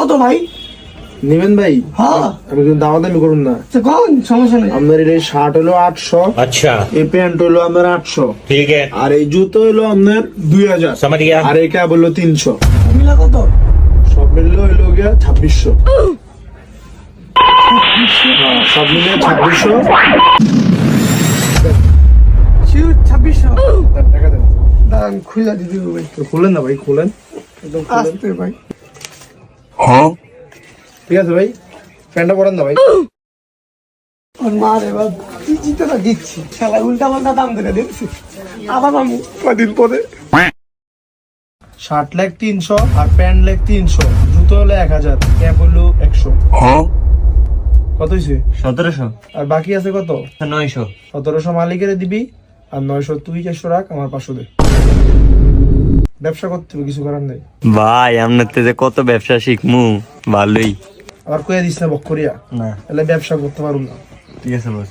কত ভাই? নেবেন ভাই? হ্যাঁ। আমি কিন্তু দামাদামি করুন না। কোন সমস্যা নেই। আপনার এই শার্ট হলো 800, अच्छा এই প্যান্ট হলো আপনার 800, ठीक है আর এই জুতো হলো আপনার 2000, समझ गया আর এই ক্যাব হলো 300। মিলা কত? সব মিললে হইলো গিয়া 2600। হ্যাঁ, সব মিলে 2600। শিউ 2600। টাকা দেন। দাঁড়ান খুলে দিবি ভাই। তো খুলেন না ভাই, খুলেন একদম খুলেন। আসতে ভাই। ঠিক আছে ভাই, প্যান্টটা পরান না ভাই। আর মা রে বাপ কি জিতটা দিচ্ছি, শালা উল্টা পাল্টা দাম ধরে দিচ্ছি। আবার আমি কদিন পরে শার্ট লেগ 300 আর প্যান্ট লেগ 300, জুতো হলো 1000, ক্যাপ হলো 100। কত হয়েছে? 1700 আর বাকি আছে কত? 900 1700 মালিকের দিবি, আর 900 তুই 400 রাখ, আমার 500 দে। ব্যবসা করতে হবে, কিছু করার নেই। ভাই আপনার থেকে কত ব্যবসা শিখমু ভালোই আবার কয়ে দিস না বক করিয়া, না তাহলে ব্যবসা করতে পারুম না। ঠিক আছে বস